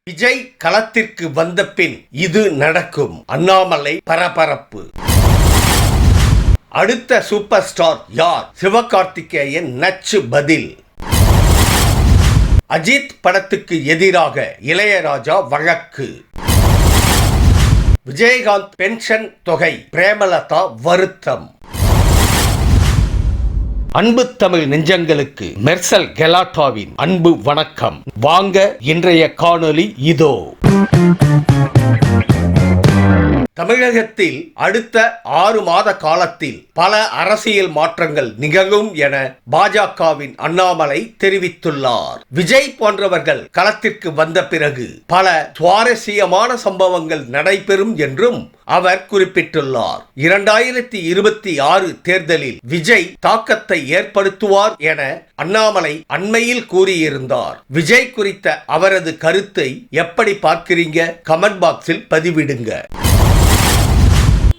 விஜய் களத்திற்கு வந்த பின் இது நடக்கும். அண்ணாமலை பரபரப்பு. அடுத்த சூப்பர் ஸ்டார் யார்? சிவகார்த்திகேயன் நச்சு பதில். அஜித் படத்துக்கு எதிராக இளையராஜா வழக்கு. விஜயகாந்த் பென்ஷன் தொகை பிரேமலதா வருத்தம். அன்பு தமிழ் நெஞ்சங்களுக்கு மெர்சல் கெலாட்டாவின் அன்பு வணக்கம். வாங்க இன்றைய காணொளி இதோ. தமிழகத்தில் அடுத்த 6 மாத காலத்தில் பல அரசியல் மாற்றங்கள் நிகழும் என பாஜகவின் அண்ணாமலை தெரிவித்துள்ளார். விஜய் போன்றவர்கள் களத்திற்கு வந்த பிறகு பல சுவாரஸ்யமான சம்பவங்கள் நடைபெறும் என்றும் அவர் குறிப்பிட்டுள்ளார். 2026 தேர்தலில் விஜய் தாக்கத்தை ஏற்படுத்துவார் என அண்ணாமலை அண்மையில் கூறியிருந்தார். விஜய் குறித்த அவரது கருத்தை எப்படி பார்க்கிறீங்க? கமெண்ட் பாக்ஸில் பதிவிடுங்க.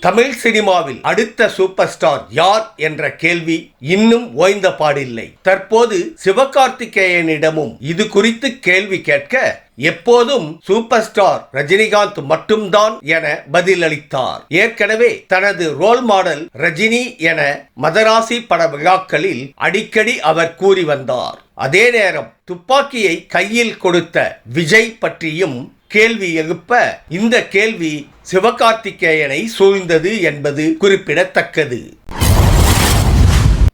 தமிழ் சினிமாவில் அடுத்த சூப்பர் ஸ்டார் யார் என்ற கேள்வி இன்னும் ஓய்ந்த பாடில்லை. தற்போது சிவகார்த்திகேயனிடமும் இது குறித்து கேள்வி கேட்க எப்போதும் சூப்பர் ஸ்டார் ரஜினிகாந்த் மட்டும்தான் என பதிலளித்தார். ஏற்கனவே தனது ரோல் மாடல் ரஜினி என மதராசி பட விழாக்களில் அடிக்கடி அவர் கூறி வந்தார். அதே நேரம் துப்பாக்கியை கையில் கொடுத்த விஜய் பற்றியும் கேள்வி எழுப்ப இந்த கேள்வி சிவகார்த்திகேயனை சூழ்ந்தது என்பது குறிப்பிடத்தக்கது.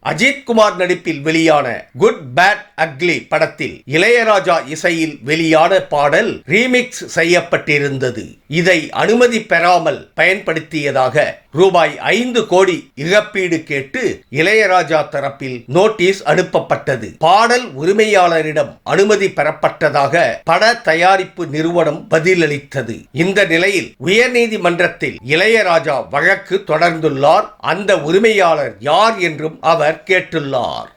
அஜித் குமார் நடிப்பில் வெளியான குட் பேட் அக்லி படத்தில் இளையராஜா இசையில் வெளியான பாடல் ரீமிக்ஸ் செய்யப்பட்டிருந்தது. இதை அனுமதி பெறாமல் பயன்படுத்தியதாக ரூபாய் 5 கோடி இழப்பீடு கேட்டு இளையராஜா தரப்பில் நோட்டீஸ் அனுப்பப்பட்டது. பாடல் உரிமையாளரிடம் அனுமதி பெறப்பட்டதாக பட தயாரிப்பு நிறுவனம் பதிலளித்தது. இந்த நிலையில் உயர்நீதிமன்றத்தில் இளையராஜா வழக்கு தொடர்ந்துள்ளார். அந்த உரிமையாளர் யார் என்றும் அவர் கேட்டுள்ளார்.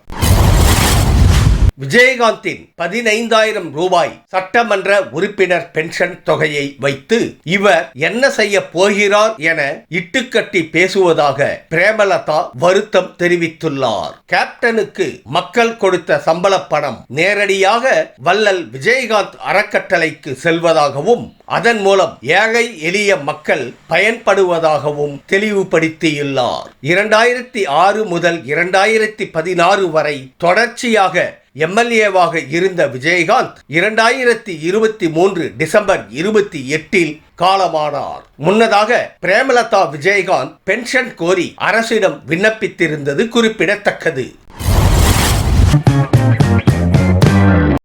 விஜயகாந்தின் 15,000 ரூபாய் சட்டமன்ற உறுப்பினர் பென்ஷன் தொகையை வைத்து இவர் என்ன செய்ய போகிறார் என இட்டுக்கட்டி பேசுவதாக பிரேமலதா வருத்தம் தெரிவித்துள்ளார். கேப்டனுக்கு மக்கள் கொடுத்த சம்பள பணம் நேரடியாக வள்ளல் விஜயகாந்த் அறக்கட்டளைக்கு செல்வதாகவும் அதன் மூலம் ஏழை எளிய மக்கள் பயன்படுவதாகவும் தெளிவுபடுத்தியுள்ளார். 2006 முதல் 2016 வரை தொடர்ச்சியாக எம்எல்ஏவாக இருந்த விஜயகாந்த் 2023 டிசம்பர் 28 காலமானார். முன்னதாக பிரேமலதா விஜயகாந்த் பென்ஷன் கோரி அரசிடம் விண்ணப்பித்திருந்தது குறிப்பிடத்தக்கது.